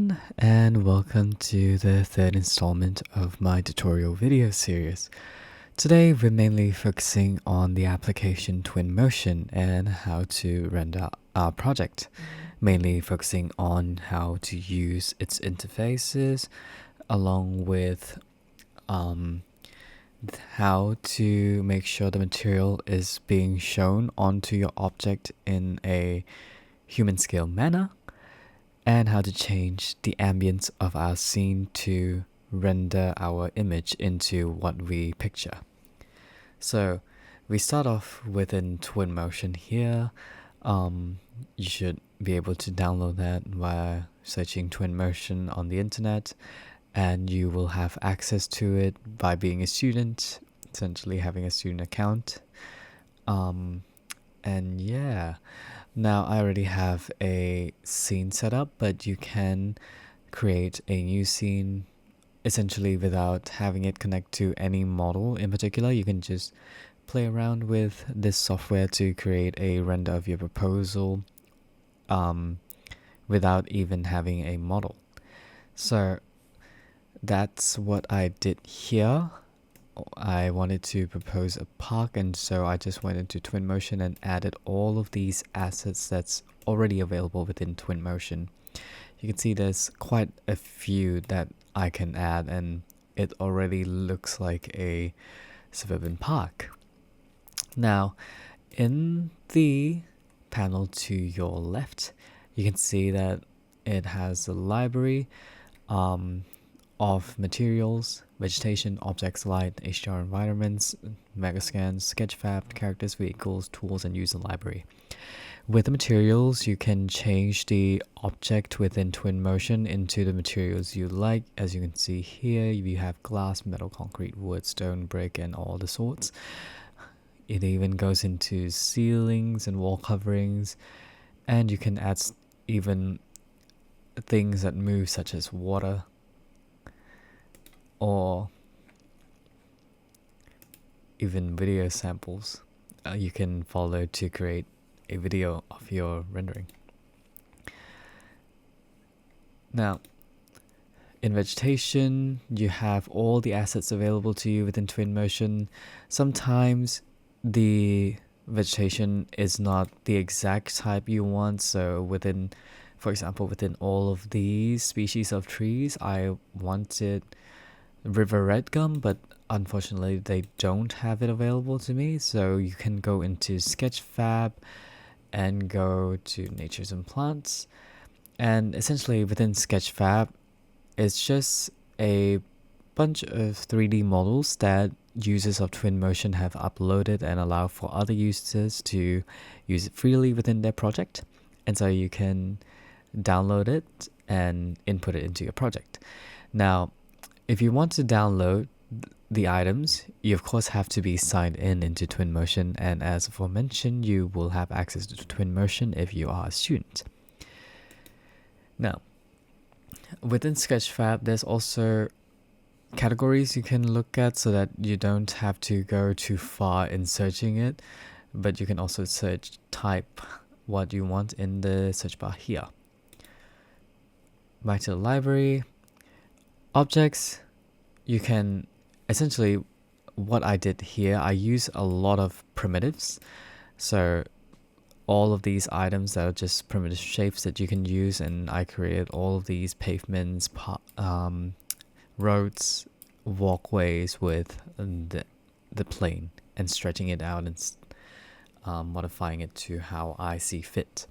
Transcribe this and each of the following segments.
everyone, and welcome to the third installment of my tutorial video series. Today we're mainly focusing on the application Twinmotion and how to render our project, mainly focusing on how to use its interfaces along with how to make sure the material is being shown onto your object in a human scale manner, and how to change the ambience of our scene to render our image into what we picture. So we start off within Twinmotion here. You should be able to download that via searching Twinmotion on the internet, and you will have access to it by being a student, essentially having a student account. And yeah, now I already have a scene set up, but you can create a new scene essentially without having it connect to any model in particular. You can just play around with this software to create a render of your proposal without even having a model. So that's what I did here. I wanted to propose a park, and so I just went into Twinmotion and added all of these assets that's already available within Twinmotion. You can see there's quite a few that I can add, and it already looks like a suburban park. Now, in the panel to your left, you can see that it has a library of materials, vegetation, objects, light, HDR environments, megascans, sketchfab, characters, vehicles, tools, and user library. With the materials, you can change the object within Twinmotion into the materials you like. As you can see here, you have glass, metal, concrete, wood, stone, brick, and all the sorts. It even goes into ceilings and wall coverings, and you can add even things that move, such as water, or even video samples you can follow to create a video of your rendering. Now, in vegetation, you have all the assets available to you within Twinmotion. Sometimes the vegetation is not the exact type you want, so for example, within all of these species of trees, I wanted river red gum, but unfortunately they don't have it available to me. So you can go into Sketchfab and go to Natures and Plants, and essentially within Sketchfab it's just a bunch of 3D models that users of Twinmotion have uploaded and allow for other users to use it freely within their project. And so you can download it and input it into your project. Now, if you want to download the items, you of course have to be signed in into Twinmotion, and as aforementioned, you will have access to Twinmotion if you are a student. Now, within Sketchfab, there's also categories you can look at so that you don't have to go too far in searching it, but you can also type what you want in the search bar here. Back to the library. Objects, you can essentially, what I did here, I use a lot of primitives. So all of these items that are just primitive shapes that you can use, and I created all of these pavements, roads, walkways with the plane, and stretching it out and modifying it to how I see fit.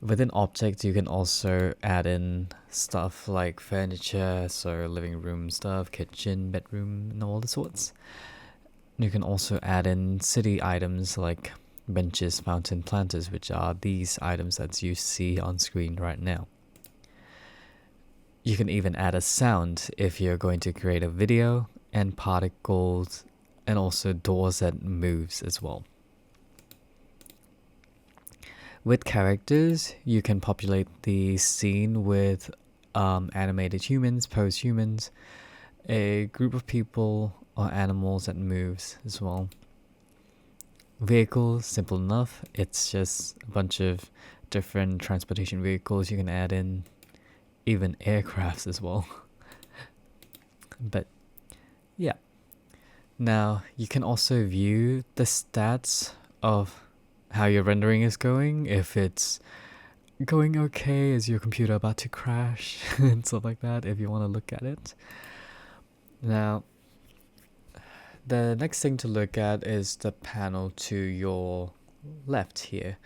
Within objects, you can also add in stuff like furniture, so living room stuff, kitchen, bedroom, and all the sorts. You can also add in city items like benches, fountain, planters, which are these items that you see on screen right now. You can even add a sound if you're going to create a video, and particles, and also doors that moves as well. With characters, you can populate the scene with animated humans, post-humans, a group of people or animals that moves as well. Vehicles, simple enough. It's just a bunch of different transportation vehicles you can add in. even aircrafts as well. But yeah. Now you can also view the stats of how your rendering is going. If it's going okay, is your computer about to crash and stuff like that, if you want to look at it. Now the next thing to look at is the panel to your left here.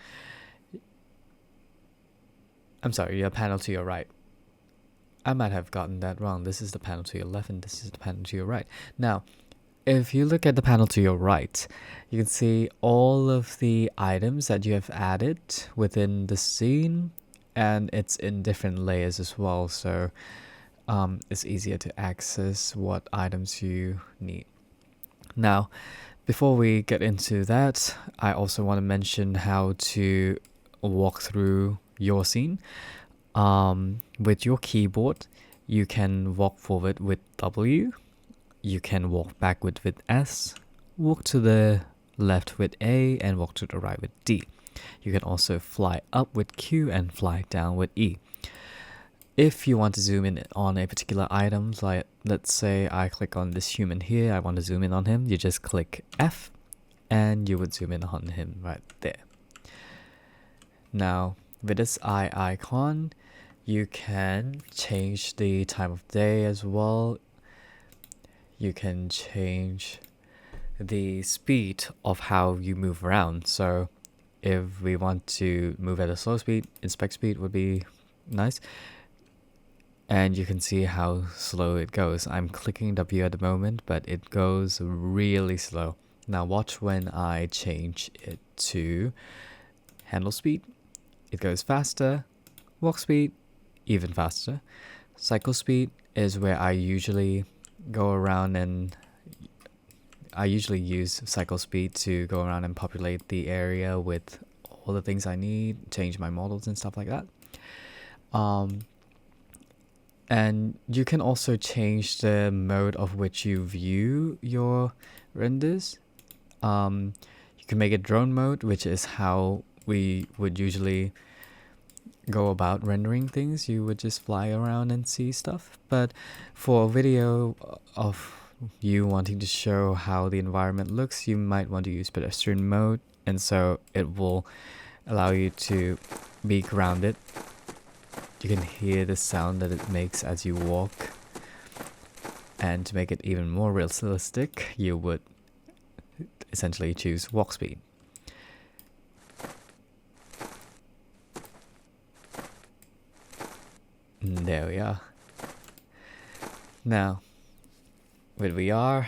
I'm sorry, your panel to your right. I might have gotten that wrong. This is the panel to your left and this is the panel to your right. Now, if you look at the panel to your right, you can see all of the items that you have added within the scene, and it's in different layers as well, so it's easier to access what items you need. Now, before we get into that, I also want to mention how to walk through your scene. With your keyboard, you can walk forward with W, you can walk backward with S, walk to the left with A, and walk to the right with D. You can also fly up with Q and fly down with E. If you want to zoom in on a particular item, like let's say I click on this human here, I want to zoom in on him, you just click F and you would zoom in on him right there. Now, with this eye icon, you can change the time of day as well. You can change the speed of how you move around. So if we want to move at a slow speed, inspect speed would be nice. And you can see how slow it goes. I'm clicking W at the moment, but it goes really slow. Now watch when I change it to handle speed. It goes faster. Walk speed, even faster. Cycle speed is where I usually go around, and I usually use cycle speed to go around and populate the area with all the things I need, change my models and stuff like that. And you can also change the mode of which you view your renders. You can make it drone mode, which is how we would usually go about rendering things. You would just fly around and see stuff. But for a video of you wanting to show how the environment looks, you might want to use pedestrian mode, and so it will allow you to be grounded. You can hear the sound that it makes as you walk, and to make it even more realistic, you would essentially choose walk speed. And there we are. Now, with VR,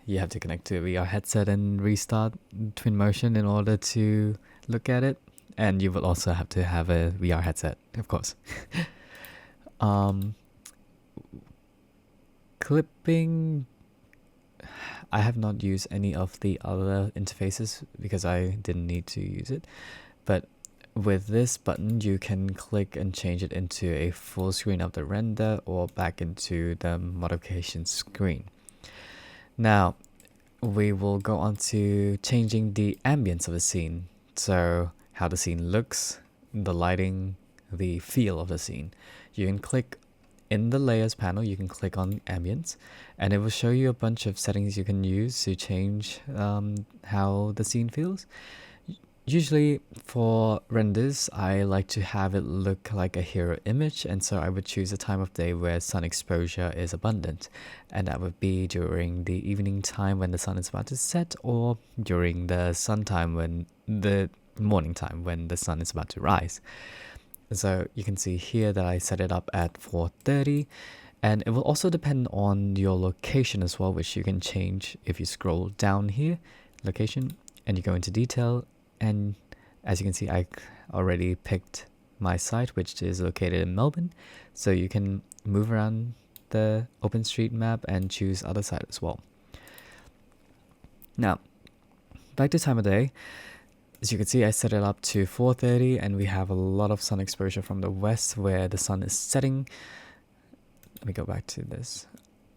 you have to connect to a VR headset and restart Twinmotion in order to look at it. And you will also have to have a VR headset, of course. Clipping, I have not used any of the other interfaces because I didn't need to use it. But with this button, you can click and change it into a full screen of the render or back into the modification screen. Now, we will go on to changing the ambience of the scene. So how the scene looks, the lighting, the feel of the scene. You can click in the layers panel, you can click on ambience, and it will show you a bunch of settings you can use to change how the scene feels. Usually for renders, I like to have it look like a hero image, and so I would choose a time of day where sun exposure is abundant, and that would be during the evening time when the sun is about to set, or during the sun time when the morning time when the sun is about to rise. So you can see here that I set it up at 4:30, and it will also depend on your location as well, which you can change if you scroll down here, location, and you go into detail. And as you can see, I already picked my site, which is located in Melbourne, so you can move around the OpenStreetMap and choose other site as well. Now, back to time of day. As you can see, I set it up to 4:30, and we have a lot of sun exposure from the west where the sun is setting. Let me go back to this.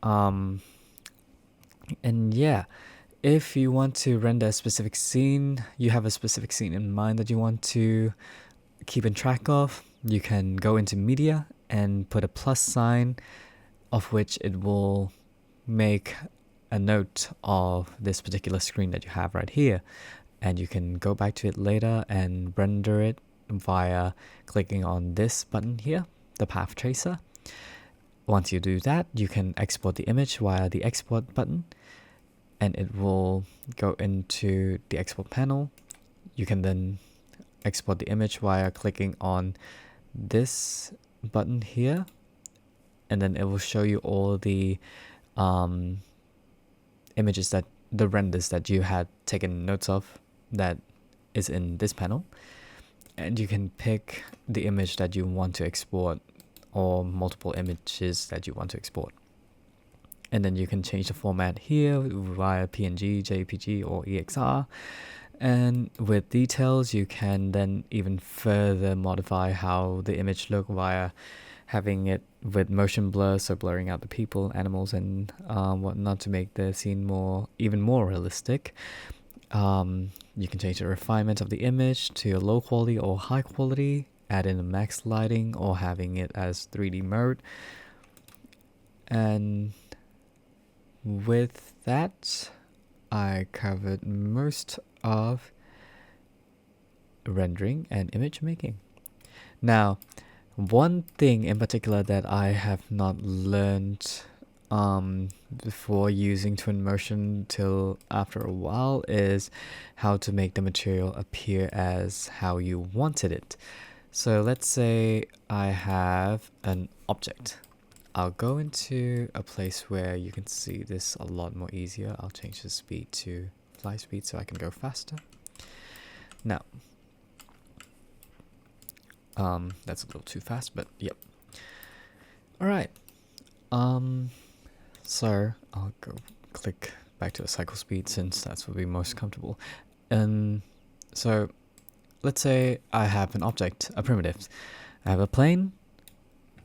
And yeah, if you want to render a specific scene, you have a specific scene in mind that you want to keep in track of, you can go into media and put a plus sign, of which it will make a note of this particular screen that you have right here. And you can go back to it later and render it via clicking on this button here, the path tracer. Once you do that, you can export the image via the export button, and it will go into the export panel. You can then export the image via clicking on this button here, and then it will show you all the images, that the renders that you had taken notes of that is in this panel. And you can pick the image that you want to export, or multiple images that you want to export. And then you can change the format here via PNG, JPG, or EXR. And with details, you can then even further modify how the image look via having it with motion blur, so blurring out the people, animals, and whatnot to make the scene even more realistic. You can change the refinement of the image to low quality or high quality, add in a max lighting, or having it as 3D mode. And with that, I covered most of rendering and image making. Now, one thing in particular that I have not learned before using Twinmotion till after a while is how to make the material appear as how you wanted it. So let's say I have an object. I'll go into a place where you can see this a lot more easier. I'll change the speed to fly speed so I can go faster. Now, that's a little too fast, but yep. Alright. So I'll go click back to the cycle speed since that's what we're most comfortable. So let's say I have an object, a primitive. I have a plane,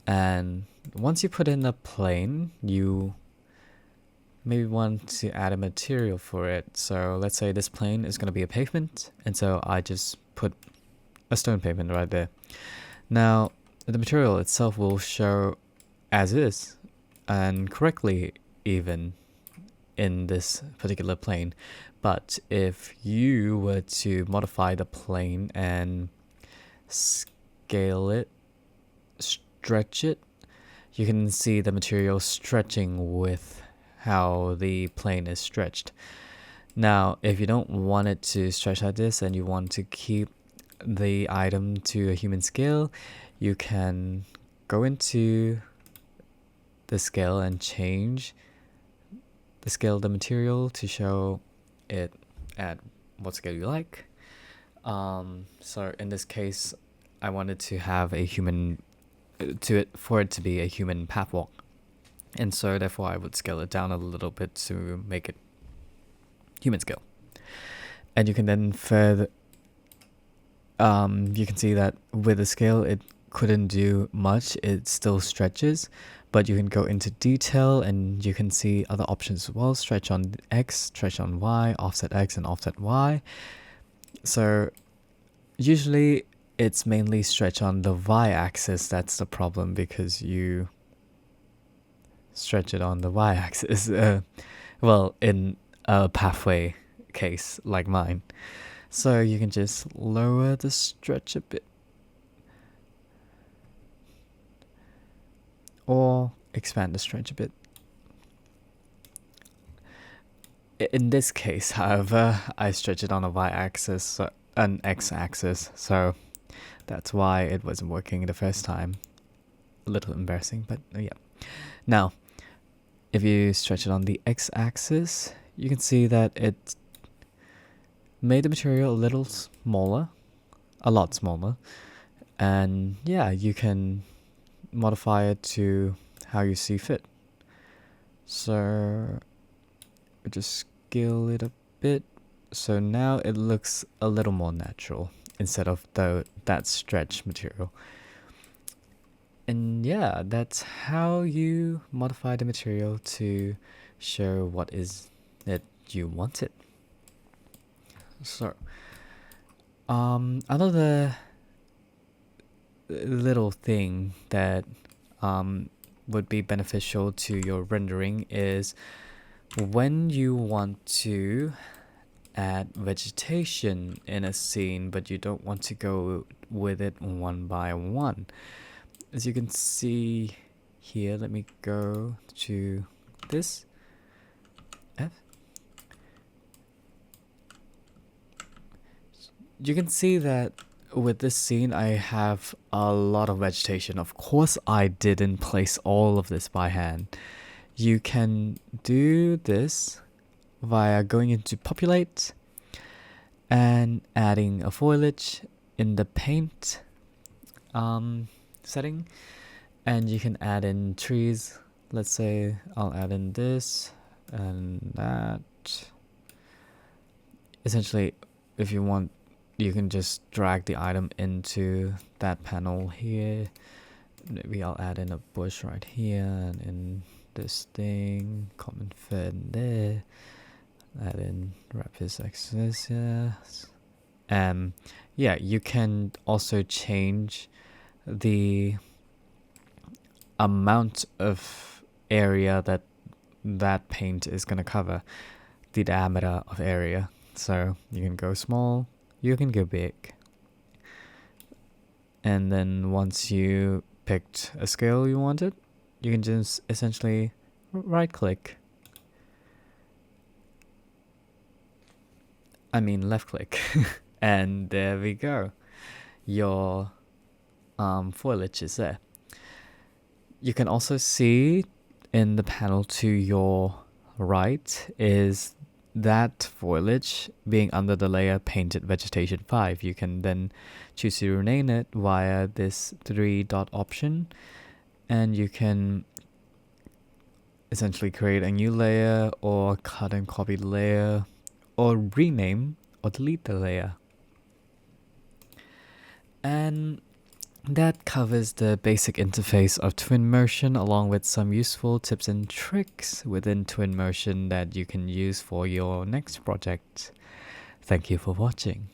and once you put in a plane, you maybe want to add a material for it. So let's say this plane is going to be a pavement, and so I just put a stone pavement right there. Now, the material itself will show as is, and correctly even, in this particular plane. But if you were to modify the plane and scale it, stretch it, you can see the material stretching with how the plane is stretched. Now, if you don't want it to stretch like this and you want to keep the item to a human scale, you can go into the scale and change the scale of the material to show it at what scale you like. So in this case, I wanted to have a human for it to be a human pathwalk, and so therefore I would scale it down a little bit to make it human scale. And you can then further you can see that with the scale it couldn't do much, it still stretches, but you can go into detail and you can see other options as well: stretch on X, stretch on Y, offset X, and offset Y. So usually it's mainly stretch on the y-axis that's the problem, because you stretch it on the y-axis. Well, in a pathway case like mine. So you can just lower the stretch a bit, or expand the stretch a bit. In this case, however, I stretch it on a y-axis, an x-axis, so that's why it wasn't working the first time. A little embarrassing, but yeah. Now, if you stretch it on the x-axis, you can see that it made the material a little smaller, a lot smaller. And yeah, you can modify it to how you see fit. So just scale it a bit. So now it looks a little more natural instead of that stretch material. And yeah, that's how you modify the material to show what is it you wanted. So, another little thing that would be beneficial to your rendering is when you want to add vegetation in a scene, but you don't want to go with it one by one. As you can see here, let me go to this F. You can see that with this scene I have a lot of vegetation. Of course I didn't place all of this by hand. You can do this via going into populate and adding a foliage in the paint setting, and you can add in trees. Let's say I'll add in this and that. Essentially, if you want, you can just drag the item into that panel here. Maybe I'll add in a bush right here and in this thing, common fit in there, add in rapid access, yes. Yeah, you can also change the amount of area that paint is going to cover, the diameter of area. So you can go small, you can go big. And then once you picked a scale you wanted, you can just essentially right click. Left click. And there we go. Your foliage is there. You can also see in the panel to your right is that foliage being under the layer painted vegetation 5. You can then choose to rename it via this 3-dot option, and you can essentially create a new layer or cut and copy the layer or rename or delete the layer. And that covers the basic interface of Twinmotion, along with some useful tips and tricks within Twinmotion that you can use for your next project. Thank you for watching.